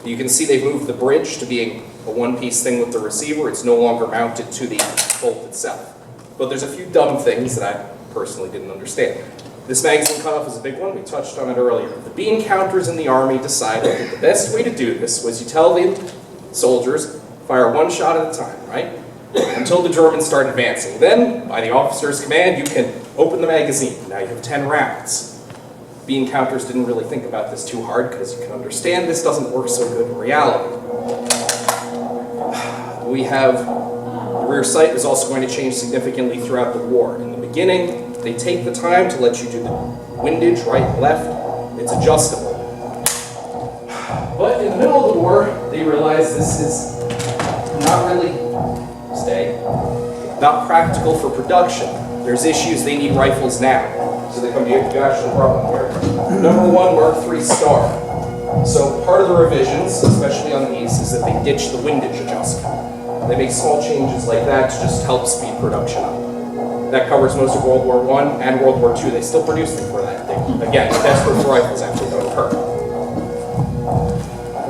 You can see they've moved the bridge to being a one-piece thing with the receiver. It's no longer mounted to the bolt itself. But there's a few dumb things that I personally didn't understand. This magazine cutoff is a big one. We touched on it earlier. The bean counters in the Army decided that the best way to do this was you tell the soldiers, fire 1 shot at a time, right? Until the Germans start advancing. Then, by the officer's command, you can open the magazine. Now you have 10 rounds. Bean counters didn't really think about this too hard because you can understand this doesn't work so good in reality. We have the rear sight is also going to change significantly throughout the war. In the beginning, they take the time to let you do the windage, right and left. It's adjustable. But in the middle of the war, they realize this is not really not practical for production. There's issues, they need rifles now. So they come to you, gosh, no problem here. Number 1, Mark III Star. So part of the revisions, especially on these, is that they ditch the windage adjustment. They make small changes like that to just help speed production up. That covers most of World War I and World War II. They still produce them for that. Again, desperate for rifles actually don't hurt.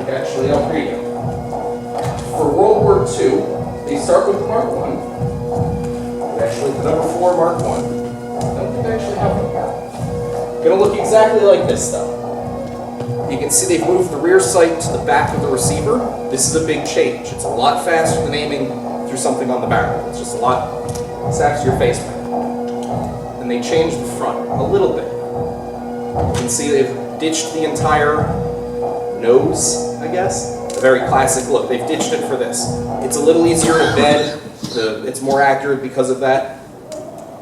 Actually, I'll read you. For World War II, they start with the Mark I. Actually, the number 4 Mark I. I don't think I actually have one here. Gonna look exactly like this though. You can see they've moved the rear sight to the back of the receiver. This is a big change. It's a lot faster than aiming through something on the barrel. It's just a lot sacks your face back. And they changed the front a little bit. You can see they've ditched the entire nose, I guess. A very classic look. They've ditched it for this. It's a little easier to bed. It's more accurate because of that.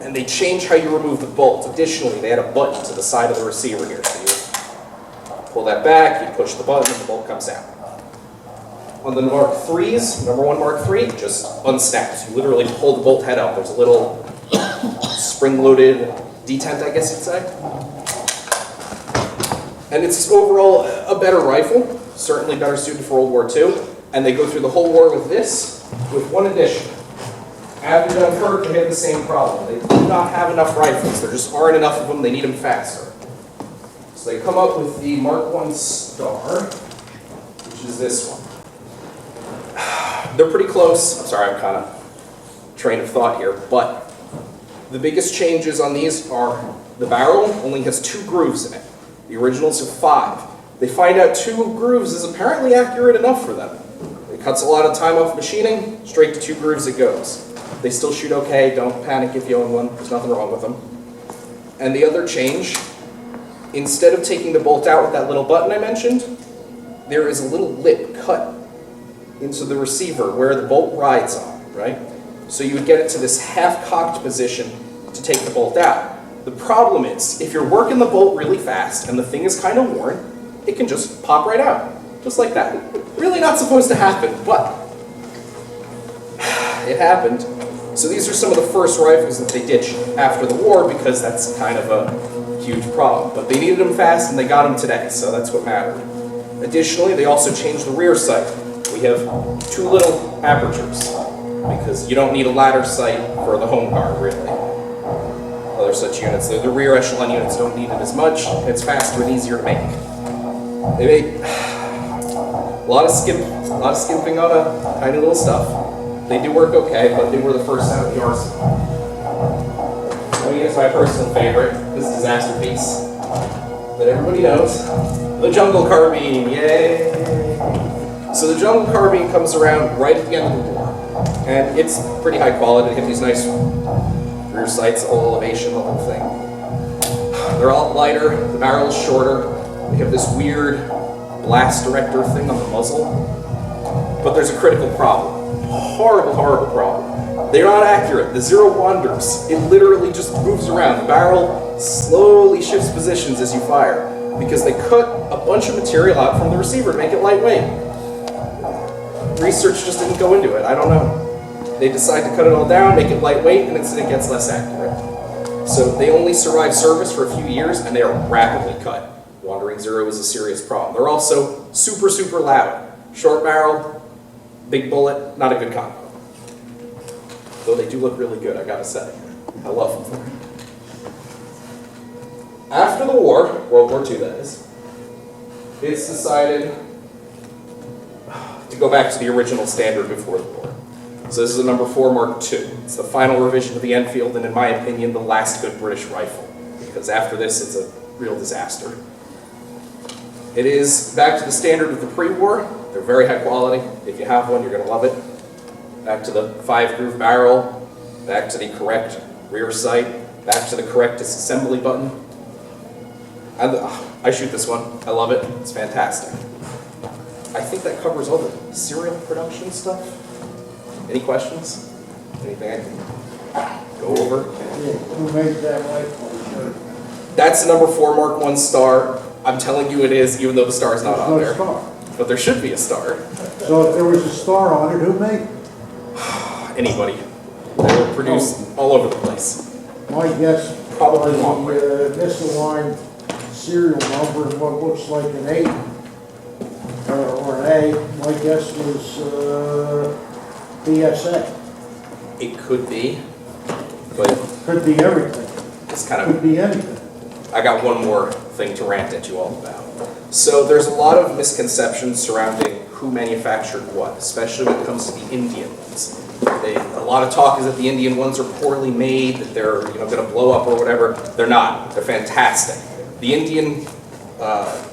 And they changed how you remove the bolt. Additionally, they had a button to the side of the receiver here. So you pull that back, you push the button, and the bolt comes out. On the Mark IIIs, number 1 Mark III, just unsnaps. You literally pull the bolt head up. There's a little spring-loaded detent, I guess you'd say. And it's overall a better rifle, certainly better suited for World War II. And they go through the whole war with this, with one addition. After Dunkirk, they had the same problem. They do not have enough rifles. There just aren't enough of them. They need them faster. So they come up with the Mark I Star, which is this one. They're pretty close. I'm sorry, I'm kind of train of thought here, but the biggest changes on these are the barrel only has 2 grooves in it. The originals have 5. They find out 2 grooves is apparently accurate enough for them. It cuts a lot of time off machining, straight to 2 grooves it goes. They still shoot okay, don't panic if you own one, there's nothing wrong with them. And the other change, instead of taking the bolt out with that little button I mentioned, there is a little lip cut into the receiver where the bolt rides on, right? So you would get it to this half-cocked position to take the bolt out. The problem is, if you're working the bolt really fast and the thing is kind of worn, it can just pop right out, just like that. Really not supposed to happen, but it happened. So these are some of the first rifles that they ditched after the war because that's kind of a huge problem. But they needed them fast and they got them today, so that's what mattered. Additionally, they also changed the rear sight. We have 2 little apertures because you don't need a ladder sight for the home guard, really. Other such units, the rear echelon units don't need it as much. It's faster and easier to make. They made a lot of skimping on a tiny little stuff. They do work okay, but they were the first out of the arsenal. I mean, it's my personal favorite, this disaster piece that everybody knows. The Jungle Carbine, yay! So the Jungle Carbine comes around right at the end of the war. And it's pretty high quality. They have these nice rear sights, all elevation, the whole thing. They're all lighter, the barrel is shorter. They have this weird blast director thing on the muzzle. But there's a critical problem. Horrible, horrible problem. They're not accurate. The zero wanders. It literally just moves around. The barrel slowly shifts positions as you fire because they cut a bunch of material out from the receiver to make it lightweight. Research just didn't go into it. I don't know. They decide to cut it all down, make it lightweight, and instead it gets less accurate. So they only survive service for a few years, and they are rapidly cut. Wandering zero is a serious problem. They're also super, super loud. Short barrel, big bullet, not a good combo. Though they do look really good, I gotta say. I love them for it. After the war, World War II that is, it's decided to go back to the original standard before the war. So this is a number 4 Mark II. It's the final revision of the Enfield, and in my opinion, the last good British rifle. Because after this, it's a real disaster. It is back to the standard of the pre-war. They're very high quality. If you have one, you're going to love it. Back to the 5-groove barrel, back to the correct rear sight, back to the correct disassembly button. I shoot this one. I love it. It's fantastic. I think that covers all the serial production stuff. Any questions? Anything I can go over? Who made that rifle? That's the number 4 Mark I Star. I'm telling you it is, even though the star is not on there. Star. But there should be a star. So if there was a star on it, who made it? Anybody. They were produced all over the place. My guess, Probably the longer. misaligned serial number and what looks like an 8 or an A, my guess was BSA. It could be, but Could be everything. it's kind Could of, be anything. I got one more thing to rant at you all about. So there's a lot of misconceptions surrounding who manufactured what, especially when it comes to the Indian ones. A lot of talk is that the Indian ones are poorly made, that they're going to blow up or whatever. They're not. They're fantastic. The Indian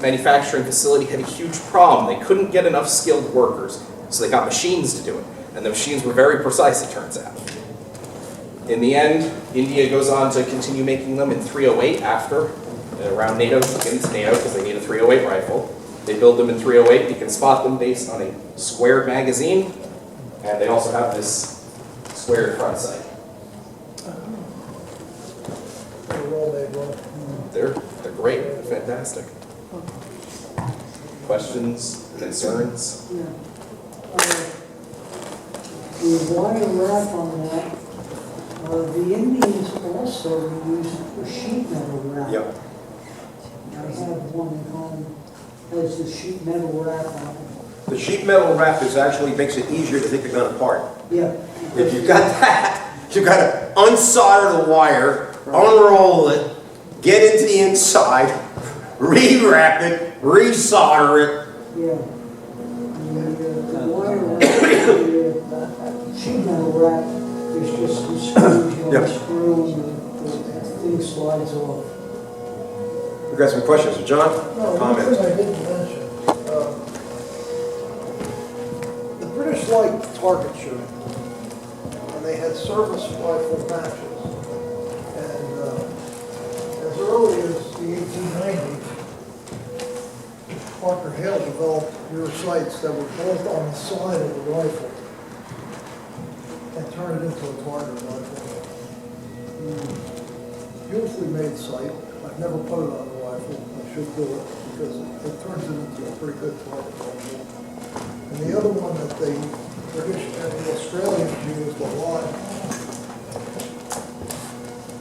manufacturing facility had a huge problem. They couldn't get enough skilled workers, so they got machines to do it. And the machines were very precise, it turns out. In the end, India goes on to continue making them in .308 after, around NATO, getting to NATO, because they need a .308 rifle. They build them in .308. You can spot them based on a squared magazine, and they also have this squared front sight. They're all made well. They're great, they're fantastic. Questions, concerns? Yeah. The wire wrap on that, the Indians also used a sheet metal wrap. Yep. I have one at home, has the sheet metal wrap on it. The sheet metal wrap actually makes it easier to take the gun apart. Yeah. If you've got that, you've got to unsolder the wire, unroll it, get into the inside, re-wrap it, re-solder it. Yeah. The wire wrap, the sheet metal wrap is just the screws, you Yeah. unscrew and the thing slides off. We've got some questions. John? No, one Comments? thing I didn't mention, the British liked target shooting, and they had service rifle matches. And as early as the 1890s, Parker Hale developed rear sights that would bolt on the side of the rifle and turn it into a target rifle. Beautifully made sight. I've never put it on a rifle. I should do it because it turns it into a pretty good target rifle. And the other one that the British and the Australians used a lot,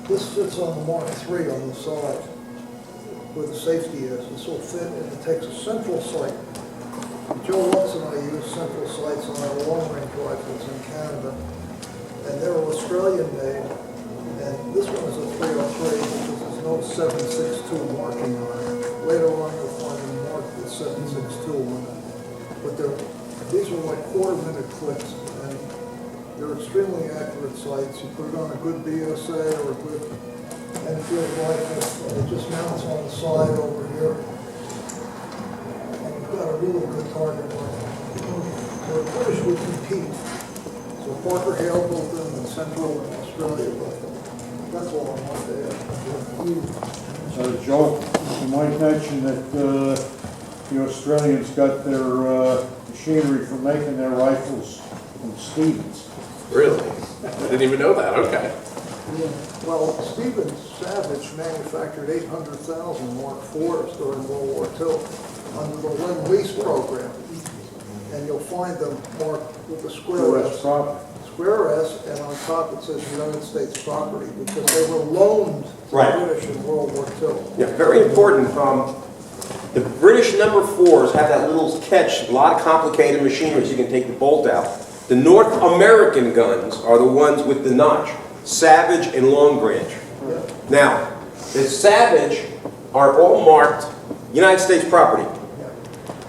this sits on the Mk III on the side where the safety is. This will fit and it takes a central sight. Joe Watson and I use central sights on our long-range rifles in Canada, and they're Australian made. And this one is a 303 because there's no 7.62 marking on it. Later on you'll find them marked with 7.62 on it. But these are like quarter-minute clicks, and they're extremely accurate sights. You put it on a good BSA or a good Enfield rifle, and it just mounts on the side over here. And you've got a really good target rifle. So the British would compete. So Parker Hale built them in Central and Australia, but that's all I want to add. Joe, you might mention that the Australians got their machinery for making their rifles from Stevens. Really? I didn't even know that, okay. Well, Stevens Savage manufactured 800,000 Mark IVs during World War II under the Lend-Lease program. And you'll find them marked with a square S. Square S, and on top it says United States property, because they were loaned to the Right. British in World War II. Yeah, very important. The British number 4s have that little catch, a lot of complicated machinery so you can take the bolt out. The North American guns are the ones with the notch, Savage and Long Branch. Yeah. Now, the Savage are all marked United States property.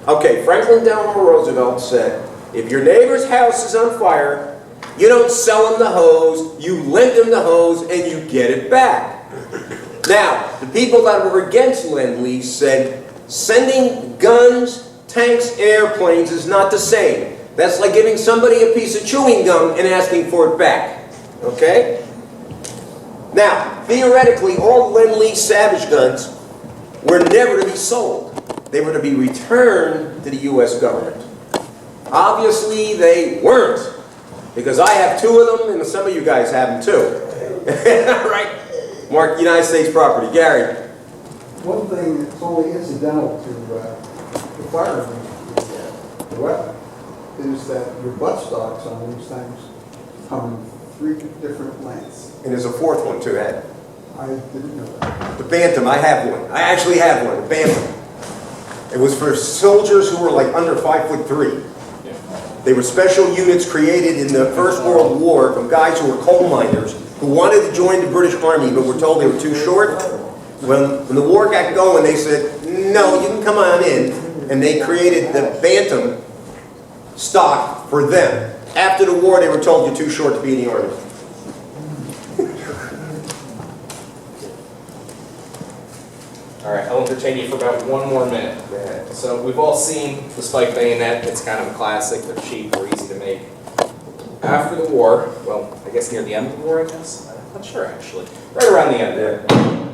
Okay, Franklin Delano Roosevelt said, if your neighbor's house is on fire, you don't sell him the hose, you lend him the hose, and you get it back. Now, the people that were against Lend-Lease said, sending guns, tanks, airplanes is not the same. That's like giving somebody a piece of chewing gum and asking for it back. Okay? Now, theoretically, all Lend-Lease Savage guns were never to be sold. They were to be returned to the U.S. government. Obviously, they weren't, because I have 2 of them, and some of you guys have them too. Right? Mark United States property. Gary. One thing that's only incidental to firing the weapon is that your buttstocks on these things come in 3 different lengths. And there's a 4th one too, Ed. I didn't know that. The Bantam, I have one. I actually have one, the Bantam. It was for soldiers who were like under 5'3". They were special units created in the First World War from guys who were coal miners who wanted to join the British Army but were told they were too short. When the war got going, they said, no, you can come on in. And they created the Bantam stock for them. After the war, they were told you're too short to be in the Army. All right, I'll entertain you for about 1 more minute. Go ahead. So we've all seen the spike bayonet. It's kind of a classic. They're cheap, they're easy to make. After the war, well, I guess near the end of the war, I guess? I'm not sure, actually. Right around the end there.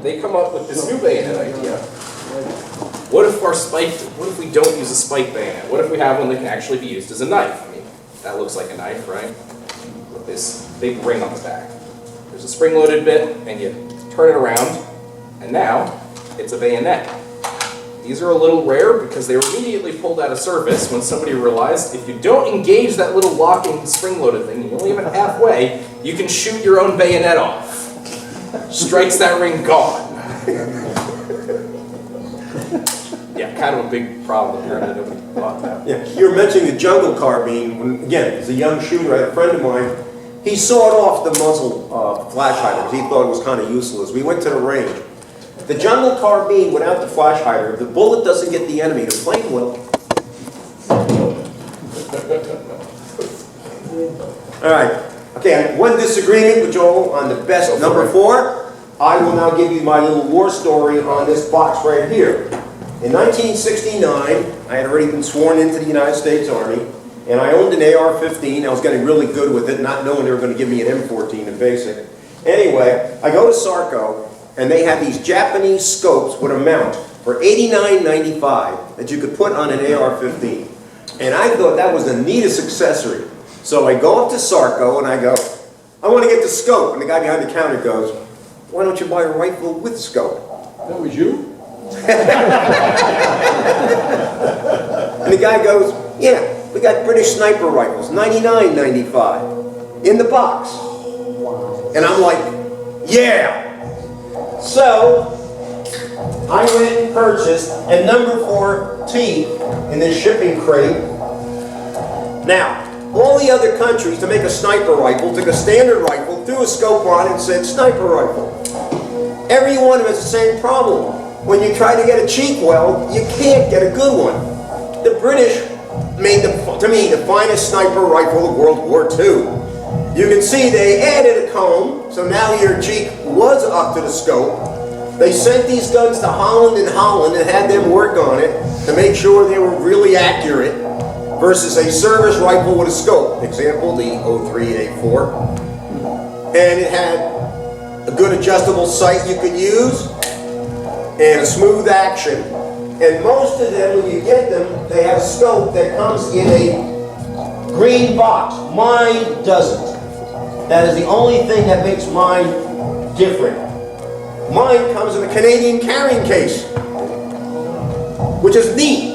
They come up with this new bayonet idea. What if we don't use a spike bayonet? What if we have one that can actually be used as a knife? I mean, that looks like a knife, right? With this big ring on the back. There's a spring-loaded bit, and you turn it around, and now it's a bayonet. These are a little rare because they were immediately pulled out of service when somebody realized if you don't engage that little locking spring-loaded thing, you only have it halfway, you can shoot your own bayonet off. Strikes that ring, gone. Yeah, kind of a big problem here that nobody thought about. Yeah, you were mentioning the jungle carbine. When, again, as a young shooter, I had a friend of mine. He sawed off the muzzle flash hider because he thought it was kind of useless. We went to the range. The jungle carbine without the flash hider, if the bullet doesn't get the enemy, the flame will. All right. Okay, one disagreement with Joel on the best number 4. I will now give you my little war story on this box right here. In 1969, I had already been sworn into the United States Army, and I owned an AR-15. I was getting really good with it, not knowing they were going to give me an M14 in basic. Anyway, I go to Sarco, and they have these Japanese scopes with a mount for $89.95 that you could put on an AR-15. And I thought that was the neatest accessory. So I go up to Sarco, and I go, I want to get the scope. And the guy behind the counter goes, why don't you buy a rifle with scope? That was you? And the guy goes, yeah, we got British sniper rifles, $99.95 in the box. And I'm like, yeah. So I went and purchased a number 4 T in this shipping crate. Now, all the other countries to make a sniper rifle took a standard rifle, threw a scope on it and said sniper rifle. Every one of them has the same problem. When you try to get a cheap weld, you can't get a good one. The British made, to me, the finest sniper rifle of World War II. You can see they added a comb, so now your cheek was up to the scope. They sent these guns to Holland and had them work on it to make sure they were really accurate versus a service rifle with a scope. Example, the 03A4. And it had a good adjustable sight you could use, and a smooth action. And most of them, when you get them, they have a scope that comes in a green box. Mine doesn't. That is the only thing that makes mine different. Mine comes in a Canadian carrying case, which is neat.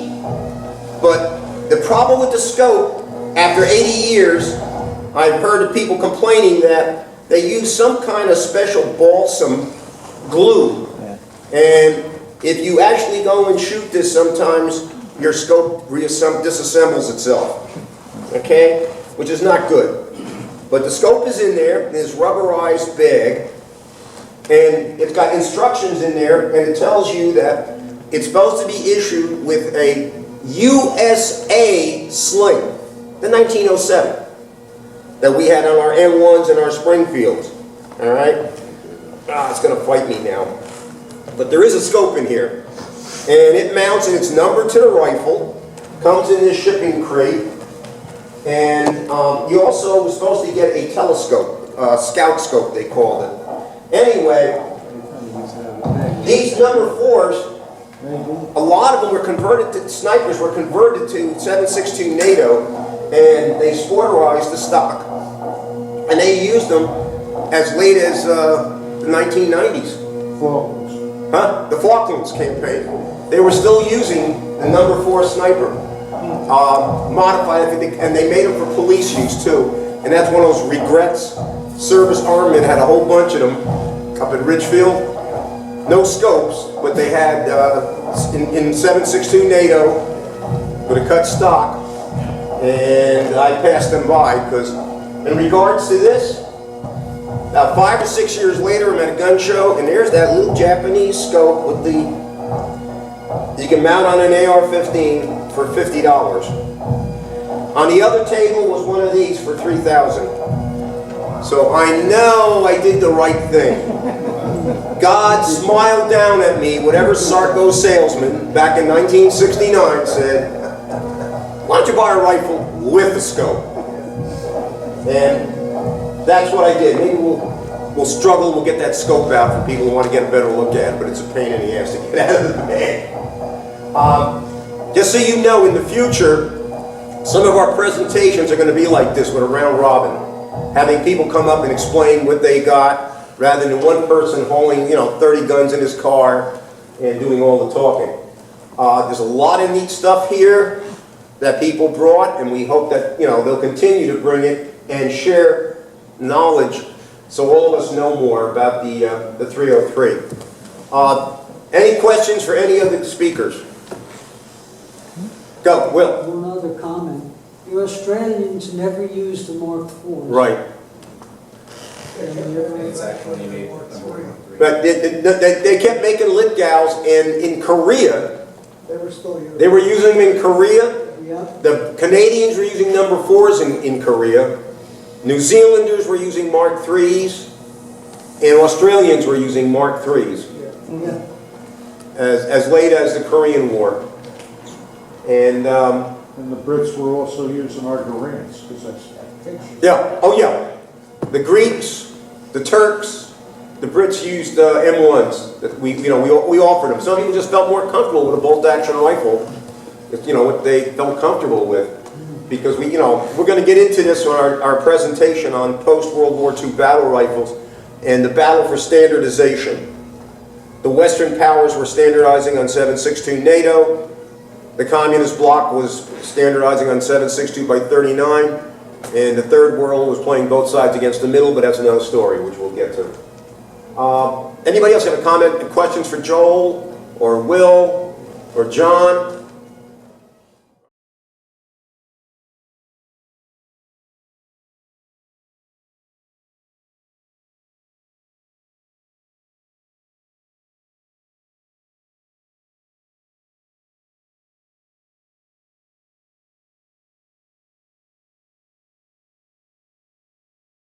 But the problem with the scope, after 80 years, I've heard of people complaining that they use some kind of special balsam glue. And if you actually go and shoot this, sometimes your scope disassembles itself, okay? Which is not good. But the scope is in there, in this rubberized bag, and it's got instructions in there, and it tells you that it's supposed to be issued with a USA sling, the 1907, that we had on our M1s and our Springfields, all right? Ah, it's gonna fight me now. But there is a scope in here, and it mounts and it's numbered to the rifle, comes in this shipping crate, and you also were supposed to get a telescope, scout scope they called it. Anyway, these number 4s, a lot of them were converted to, snipers were converted to 7.62 NATO, and they sporterized the stock. And they used them as late as the 1990s. Huh? The Falklands campaign. They were still using the number 4 sniper. Modified, and they made them for police use too. And that's one of those regrets. Service Armament had a whole bunch of them up in Ridgefield. No scopes, but they had in 7.62 NATO with a cut stock. And I passed them by because in regards to this, about 5 or 6 years later, I'm at a gun show, and there's that little Japanese scope with the, you can mount on an AR-15 for $50. On the other table was one of these for $3,000. So I know I did the right thing. God smiled down at me, whatever Sarko salesman back in 1969 said, why don't you buy a rifle with a scope? And that's what I did. Maybe we'll struggle, we'll get that scope out for people who want to get a better look at it, but it's a pain in the ass to get out of the bag. Just so you know, in the future, some of our presentations are going to be like this with a round robin. Having people come up and explain what they got, rather than one person hauling, 30 guns in his car and doing all the talking. There's a lot of neat stuff here that people brought, and we hope that, they'll continue to bring it and share knowledge so all of us know more about the 303. Any questions for any of the speakers? Go, Will. One other comment. The Australians never used the Mark IV. Right. It's actually made number 3. But they kept making lit gals, and in Korea, They were still using. they were using them in Korea. Yep. The Canadians were using number 4s in Korea. New Zealanders were using Mark IIIs, and Australians were using Mark IIIs Yeah. as late as the Korean War. And And the Brits were also using our Durants, because that's fiction. yeah, oh yeah, the Greeks, the Turks, the Brits used M1s. That we offered them. Some people just felt more comfortable with a bolt-action rifle. What they felt comfortable with. Because we're going to get into this on our presentation on post-World War II battle rifles and the battle for standardization. The Western powers were standardizing on 7.62 NATO. The communist bloc was standardizing on 7.62 by 39. And the third world was playing both sides against the middle, but that's another story, which we'll get to. Anybody else have a comment, questions for Joel, or Will, or John?